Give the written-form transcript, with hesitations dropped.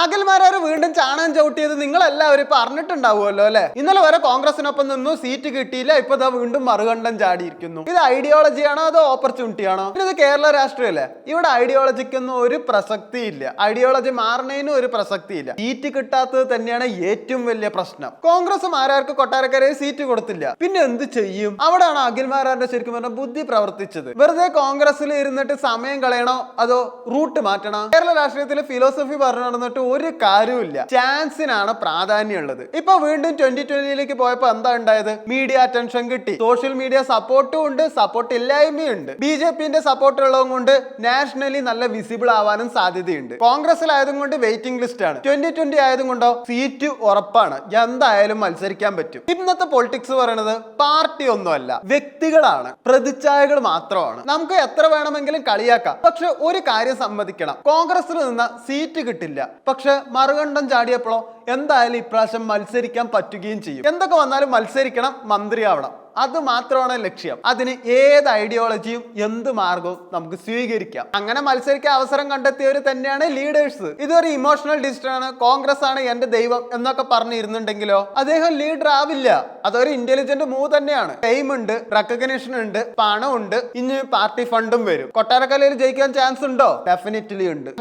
അഖിൽമാരാർ വീണ്ടും ചാണകം ചവിട്ടിയത് നിങ്ങളെല്ലാവരും ഇപ്പൊ അറിഞ്ഞിട്ടുണ്ടാവുമല്ലോ അല്ലെ. ഇന്നലെ വരെ കോൺഗ്രസിനൊപ്പം നിന്നു, സീറ്റ് കിട്ടിയില്ല, ഇപ്പൊ ഇതാ വീണ്ടും മറുകണ്ഠം ചാടിയിരിക്കുന്നു. ഇത് ഐഡിയോളജി ആണോ അതോ ഓപ്പർച്യൂണിറ്റി ആണോ? ഇത് കേരള രാഷ്ട്രീയമല്ലേ, ഇവിടെ ഐഡിയോളജിക്കൊന്നും ഒരു പ്രസക്തി ഇല്ല. ഐഡിയോളജി മാറുന്നതിനും ഒരു പ്രസക്തി ഇല്ല. സീറ്റ് കിട്ടാത്തത് തന്നെയാണ് ഏറ്റവും വലിയ പ്രശ്നം. കോൺഗ്രസ് മാരാർക്ക് കൊട്ടാരക്കരയിൽ സീറ്റ് കൊടുത്തില്ല, പിന്നെ എന്ത് ചെയ്യും? അവിടെയാണ് അഖിൽമാരാരുടെ ശരിക്കും പറഞ്ഞ ബുദ്ധി പ്രവർത്തിച്ചത്. വെറുതെ കോൺഗ്രസിൽ ഇരുന്നിട്ട് സമയം കളയണോ അതോ റൂട്ട് മാറ്റണോ? കേരള രാഷ്ട്രീയത്തിൽ ഫിലോസഫി പറഞ്ഞു നടന്നിട്ട് ഒരു കാര്യമില്ല. ചാൻസിനാണ് പ്രാധാന്യം ഉള്ളത്. ഇപ്പൊ വീണ്ടും 2020ലേക്ക് പോയപ്പോ എന്താ ഉണ്ടായത്? മീഡിയ അറ്റൻഷൻ കിട്ടി, സോഷ്യൽ മീഡിയ സപ്പോർട്ടും ഉണ്ട്, സപ്പോർട്ട് ഇല്ലായ്മയുണ്ട്. BJPന്റെ സപ്പോർട്ട് ഉള്ളതും കൊണ്ട് നാഷണലി നല്ല വിസിബിൾ ആവാനും സാധ്യതയുണ്ട്. കോൺഗ്രസിലായതും കൊണ്ട് വെയിറ്റിംഗ് ലിസ്റ്റ് ആണ്. 2020 ആയതും കൊണ്ടോ സീറ്റ് ഉറപ്പാണ്, എന്തായാലും മത്സരിക്കാൻ പറ്റും. ഇന്നത്തെ പൊളിറ്റിക്സ് പറയുന്നത് പാർട്ടി ഒന്നുമല്ല, വ്യക്തികളാണ്, പ്രതിച്ഛായകൾ മാത്രമാണ്. നമുക്ക് എത്ര വേണമെങ്കിലും കളിയാക്കാം, പക്ഷെ ഒരു കാര്യം സമ്മതിക്കണം, കോൺഗ്രസിൽ നിന്ന് സീറ്റ് കിട്ടില്ല, പക്ഷെ മറുകണ്ഠം ചാടിയപ്പോഴോ എന്തായാലും ഇപ്രാവശ്യം മത്സരിക്കാൻ പറ്റുകയും ചെയ്യും. എന്തൊക്കെ വന്നാലും മത്സരിക്കണം, മന്ത്രിയാവണം, അത് മാത്രമാണ് ലക്ഷ്യം. അതിന് ഏത് ഐഡിയോളജിയും എന്ത് മാർഗവും നമുക്ക് സ്വീകരിക്കാം. അങ്ങനെ മത്സരിക്കാൻ അവസരം കണ്ടെത്തിയവർ തന്നെയാണ് ലീഡേഴ്സ്. ഇതൊരു ഇമോഷണൽ ഡിസിഷൻ ആണ്, കോൺഗ്രസ് ആണ് എന്റെ ദൈവം എന്നൊക്കെ പറഞ്ഞിരുന്നുണ്ടെങ്കിലോ അദ്ദേഹം ലീഡർ ആവില്ല. അതൊരു ഇന്റലിജന്റ് മൂവ് തന്നെയാണ്. ഫെയിം ഉണ്ട്, റെക്കഗ്നിഷൻ ഉണ്ട്, പണം ഉണ്ട്, ഇനി പാർട്ടി ഫണ്ടും വരും. കൊട്ടാരക്കരയിൽ ജയിക്കാൻ ചാൻസ് ഉണ്ടോ? ഡെഫിനറ്റ്ലി ഉണ്ട്.